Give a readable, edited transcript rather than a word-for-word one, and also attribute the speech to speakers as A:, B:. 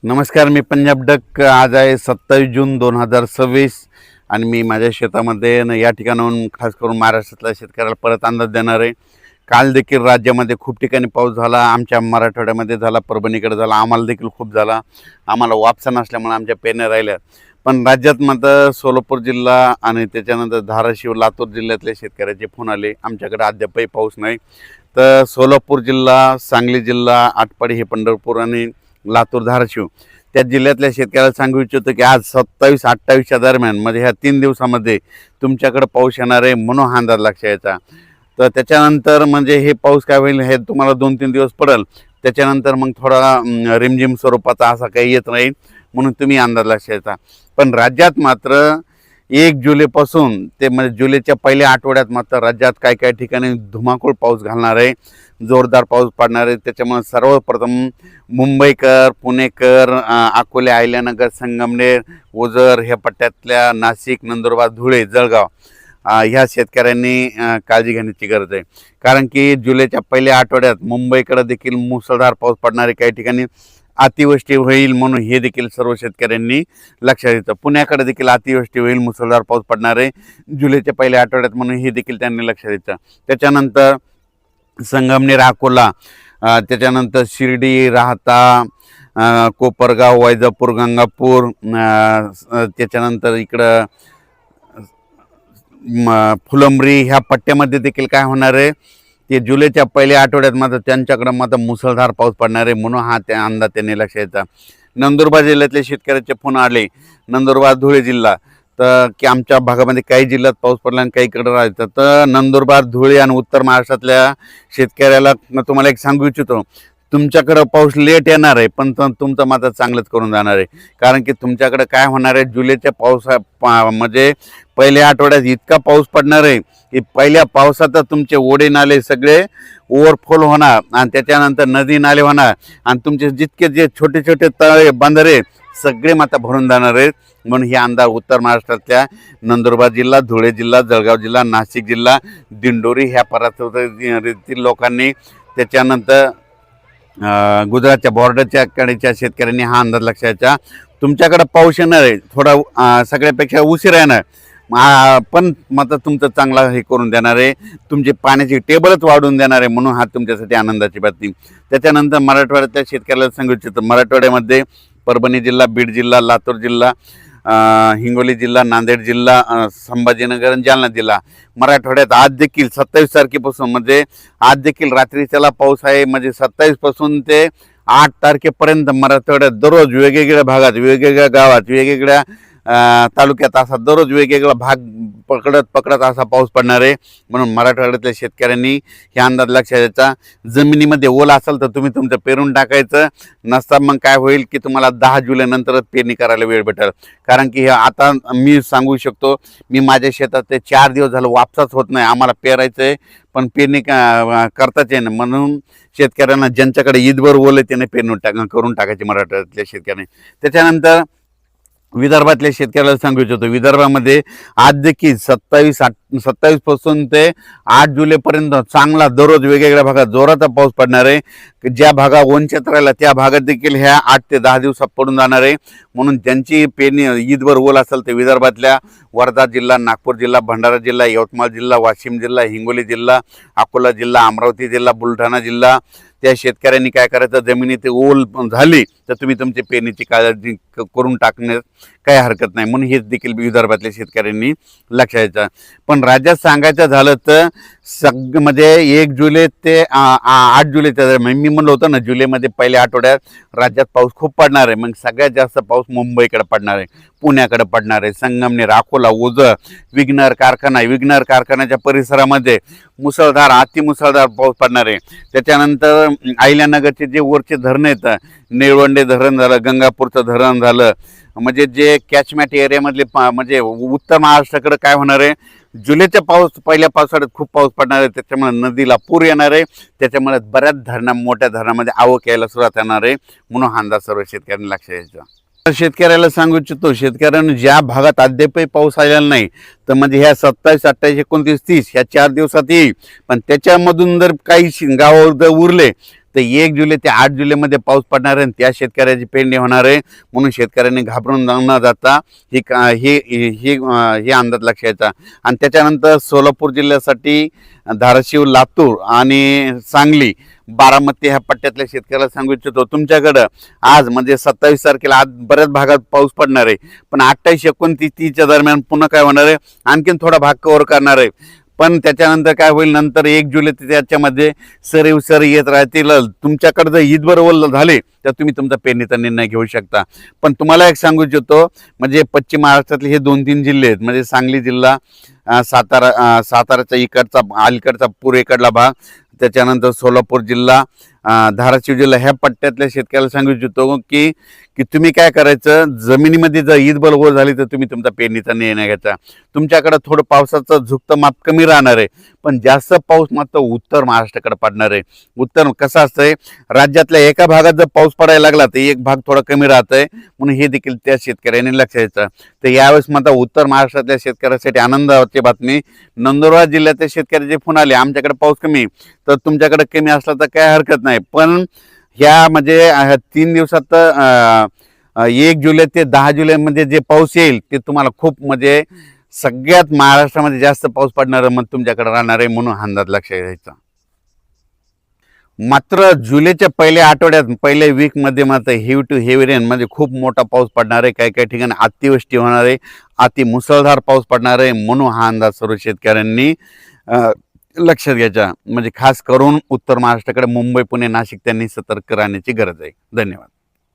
A: नमस्कार, मी पंजाब डक. आज आहे 27 जून 2026 आणि मी माझ्या शेतामध्ये या ठिकाणाहून खास करून महाराष्ट्रातल्या शेतकऱ्याला परत अंदाज देणार आहे. काल देखील राज्यामध्ये खूप ठिकाणी पाऊस झाला, आमच्या मराठवाड्यामध्ये झाला, परभणीकडे झाला, आम्हाला देखील खूप झाला. आम्हाला वापसा नसल्यामुळे आमच्या पेरण्या राहिल्या. पण राज्यात मात्र सोलापूर जिल्हा आणि त्याच्यानंतर धाराशिव लातूर जिल्ह्यातले शेतकऱ्याचे फोन आले, आमच्याकडे अद्यापही पाऊस नाही. तर सोलापूर जिल्हा, सांगली जिल्हा, आटपाडी हे पंढरपूर आणि लातूर धाराशिव त्या जिल्ह्यातल्या शेतकऱ्याला सांगू इच्छितो की आज 27-28च्या दरम्यान म्हणजे ह्या 3 दिवसामध्ये तुमच्याकडे पाऊस येणार आहे, म्हणून हा अंदाज लक्षात यायचा. तर त्याच्यानंतर म्हणजे हे पाऊस काय होईल हे तुम्हाला 2-3 दिवस पडेल, त्याच्यानंतर मग थोडा रिमझिम स्वरूपाचा असा काही येत नाही, म्हणून तुम्ही अंदाज लक्षात यायचा. पण राज्यात मात्र 1 जुलैपासून ते म्हणजे जुलैच्या पहिल्या आठवड्यात मात्र राज्यात काही काही ठिकाणी धुमाकूळ पाऊस घालणार आहे, जोरदार पाऊस पडणार आहे. त्याच्यामुळे सर्वप्रथम मुंबईकर, पुणेकर, अकोले, अहिल्यानगर, संगमनेर, ओझर ह्या पट्ट्यातल्या नाशिक, नंदुरबार, धुळे, जळगाव ह्या शेतकऱ्यांनी काळजी घेण्याची गरज आहे. कारण की जुलैच्या पहिल्या आठवड्यात मुंबईकडे देखील मुसळधार पाऊस पडणार आहे, काही ठिकाणी अतिवृष्टी होईल, म्हणून हे देखील सर्व शेतकऱ्यांनी लक्षात घेतलं. पुण्याकडे देखील अतिवृष्टी होईल, मुसळधार पाऊस पडणार आहे जुलैच्या पहिल्या आठवड्यात, म्हणून हे देखील त्यांनी लक्षात घेतलं. त्याच्यानंतर संगमनेर, अकोला, त्याच्यानंतर शिर्डी, राहता, कोपरगाव, वैजापूर, गंगापूर, त्याच्यानंतर इकडं फुलंब्री ह्या पट्ट्यामध्ये देखील काय होणार आहे ते जुलैच्या पहिल्या आठवड्यात मात्र त्यांच्याकडं मात्र मुसळधार पाऊस पडणार आहे, म्हणून हा त्या अंदाज त्यांनी लक्षात येतात. नंदुरबार जिल्ह्यातले शेतकऱ्याचे फोन आले, नंदुरबार, धुळे जिल्हा, तर की आमच्या भागामध्ये काही जिल्ह्यात पाऊस पडला आणि काहीकडे राहायचं. तर नंदुरबार, धुळे आणि उत्तर महाराष्ट्रातल्या शेतकऱ्याला तुम्हाला एक सांगू इच्छितो, तुमच्याकडं पाऊस लेट येणार आहे, पण तुमचं मात्र चांगलंच करून जाणार आहे. कारण की तुमच्याकडं काय होणार आहे, जुलैच्या म्हणजे पहिल्या आठवड्यात इतका पाऊस पडणार आहे की पहिल्या पावसात तुमचे ओढे नाले सगळे ओव्हरफ्लो होणार आणि त्याच्यानंतर नदी नाले होणार आणि तुमचे जितके जे छोटे छोटे तळे बंधारे सगळे मात्र भरून जाणार आहेत. म्हणून हे अंदाज उत्तर महाराष्ट्रातल्या नंदुरबार जिल्हा, धुळे जिल्हा, जळगाव जिल्हा, नाशिक जिल्हा, दिंडोरी ह्या परिसरातील लोकांनी, त्याच्यानंतर गुजरातच्या बॉर्डरच्या कडेच्या शेतकऱ्यांनी हा अंदाज लक्षात. तुमच्याकडे पाऊस येणार आहे, थोडा सगळ्यापेक्षा उशीर येणार, पण मात्र तुमचं चांगला हे करून देणार आहे, तुमची पाण्याची टेबलच वाढवून देणार आहे, म्हणून हा तुमच्यासाठी आनंदाची बातमी. त्याच्यानंतर मराठवाड्यातल्या शेतकऱ्याला सांगू इच्छितो, मराठवाड्यामध्ये परभणी जिल्हा, बीड जिल्हा, लातूर जिल्हा, हिंगोली जिल्हा, नांदेड जिल्हा, संभाजीनगर आणि जालना जिल्हा, मराठवाड्यात आज देखील 27 तारखेपासून म्हणजे आज देखील रात्रीच्याला पाऊस आहे. म्हणजे 27 पासून ते 8 तारखेपर्यंत मराठवाड्यात दररोज वेगवेगळ्या भागात, वेगवेगळ्या गावात, वेगवेगळ्या तालुक्यात असा दररोज वेगवेगळा भाग पकडत असा पाऊस पडणार आहे. म्हणून मराठवाड्यातल्या शेतकऱ्यांनी हे अंदाज लक्षात द्यायचा. जमिनीमध्ये ओला असेल तर तुम्ही तुमचं पेरून टाकायचं, नसता मग काय होईल की तुम्हाला 10 जुलैनंतरच पेरणी करायला वेळ भेटेल. कारण की हे आता मी सांगू शकतो, मी माझ्या शेतात ते 4 दिवस झालं वापसाच होत नाही, आम्हाला पेरायचं आहे पण पेरणी करताच येणं, म्हणून शेतकऱ्यांना ज्यांच्याकडे ईदभर ओले त्याने पेरणी करून टाकायची मराठवाड्यातल्या शेतकऱ्यांनी. त्याच्यानंतर विदर्भातल्या शेतकऱ्याला सांगू इच्छितो, विदर्भामध्ये आज देखील 27 पासून ते 8 जुलैपर्यंत चांगला दररोज वेगवेगळ्या भागात जोराचा पाऊस पडणार आहे. ज्या भागात वंचित राहिला त्या भागात देखील ह्या 8 ते 10 दिवसात पडून जाणार आहे. म्हणून ज्यांची पेरणी ईदभर ओल असेल ते विदर्भातल्या वर्धा जिल्हा, नागपूर जिल्हा, भंडारा जिल्हा, यवतमाळ जिल्हा, वाशिम जिल्हा, हिंगोली जिल्हा, अकोला जिल्हा, अमरावती जिल्हा, बुलढाणा जिल्हा, त्या शेतकऱ्यांनी काय करायचं, जमिनीत ओल झाली तर तुम्ही तुमची पेरणीची काळजी करून टाकण्यास काही हरकत नाही, म्हणून हेच देखील विदर्भातल्या शेतकऱ्यांनी लक्षात द्यायचं. पण राज्यात सांगायचं झालं तर म्हणजे 1 जुलै ते 8 जुलैच्या दरम्यान मी म्हणलं होतं ना, जुलैमध्ये पहिल्या आठवड्यात राज्यात पाऊस खूप पडणार आहे. मग सगळ्यात जास्त पाऊस मुंबईकडे पडणार आहे, पुण्याकडे पडणार आहे, संगमनेर, अकोला, ओझर, विघ्नर कारखान्याच्या परिसरामध्ये मुसळधार, अतिमुसळधार पाऊस पडणार आहे. त्याच्यानंतर अहिल्यानगरचे जे वरचे धरण आहेत, निळवंडे धरण झालं, गंगापूरचं धरण झालं, म्हणजे जे कॅचमॅट एरियामधले म्हणजे उत्तर महाराष्ट्राकडे काय होणार आहे, जुलैच्या पहिल्या पावसाळ्यात खूप पाऊस पडणार आहे, त्याच्यामुळे नदीला पूर येणार आहे, त्याच्यामुळे बऱ्याच मोठ्या धरणामध्ये आवक यायला सुरुवात येणार आहे. म्हणून हा अंदाज सर्व शेतकऱ्यांनी लक्षात द्यायचा. शेतकऱ्याला सांगू इच्छितो, शेतकऱ्यांना ज्या भागात अद्यापही पाऊस आलेला नाही तर म्हणजे ह्या 27, 28, 29, 30 ह्या 4 दिवसात येईल, पण त्याच्यामधून जर काही गाव जर उरले तर 1 जुलै ते 8 जुलैमध्ये पाऊस पडणार आहे आणि त्या शेतकऱ्याची पेरणी होणार आहे. म्हणून शेतकऱ्यांनी घाबरून न जाता ही अंदाज लक्षात. आणि त्याच्यानंतर सोलापूर जिल्ह्यासाठी धाराशिव, लातूर आणि सांगली, बारामती ह्या पट्ट्यातल्या शेतकऱ्याला सांगू इच्छितो, तुमच्याकडं आज म्हणजे 27 तारखेला आज बऱ्याच भागात पाऊस पडणार आहे, पण 28, 29, 30च्या दरम्यान पुन्हा काय होणार आहे, आणखीन थोडा भाग कव्हर करणार आहे. पण त्याच्यानंतर काय होईल, नंतर 1 जुलै ते त्याच्यामध्ये सरी येत राहतील. तुमच्याकडे जर ईदभर ओल झाले तर तुम्ही तुमचा पेरणीचा निर्णय घेऊ शकता. पण तुम्हाला एक सांगू इच्छितो, म्हणजे पश्चिम महाराष्ट्रातले हे 2-3 जिल्हे आहेत, म्हणजे सांगली जिल्हा, साताराचा इकडचा अलीकडचा पूर्वेकडला भाग, त्याच्यानंतर सोलापूर जिल्हा, धाराशिव जिल्हा, ह्या पट्ट्यातल्या शेतकऱ्याला सांगू इच्छितो की तुम्ही काय करायचं, जमिनीमध्ये जर ईदभर ओल झाली तर तुम्ही तुमचा पेरणीचा निर्णय घ्यायचा. तुमच्याकडे थोडं पावसाचं झुकतं माप कमी राहणार आहे, पण जास्त पाऊस मात्र उत्तर महाराष्ट्राकडे पडणार आहे. उत्तर कसं असतंय, राज्यातल्या एका भागात जर पाऊस पडायला लागला तर एक भाग थोडा कमी राहतंय, म्हणून हे देखील त्या शेतकऱ्यांनी लक्ष द्यायचं. तर यावेळेस मात्र उत्तर महाराष्ट्रातल्या शेतकऱ्यासाठी आनंदाची बातमी, नंदुरबार जिल्ह्यातल्या शेतकऱ्याचे फोन आले, आमच्याकडे पाऊस कमी, तर तुमच्याकडे कमी असला तर काय हरकत नाही. पण ह्या म्हणजे 3 दिवसात 1 जुलै ते 10 जुलैमध्ये जे पाऊस येईल ते तुम्हाला खूप म्हणजे सगळ्यात महाराष्ट्रामध्ये जास्त पाऊस पडणार मग तुमच्याकडे राहणार आहे, म्हणून अंदाज लक्षात घ्यायचा. मात्र जुलैच्या पहिल्या आठवड्यात, पहिल्या वीकमध्ये मात्र हेवी टू हेवी रेन म्हणजे खूप मोठा पाऊस पडणार आहे. काही काही ठिकाणी अतिवृष्टी होणार आहे, अति मुसळधार पाऊस पडणार आहे, म्हणून हा अंदाज सर्व शेतकऱ्यांनी लक्षात घ्यायचा. म्हणजे खास करून उत्तर महाराष्ट्राकडे मुंबई, पुणे, नाशिक त्यांनी सतर्क राहण्याची गरज आहे. धन्यवाद.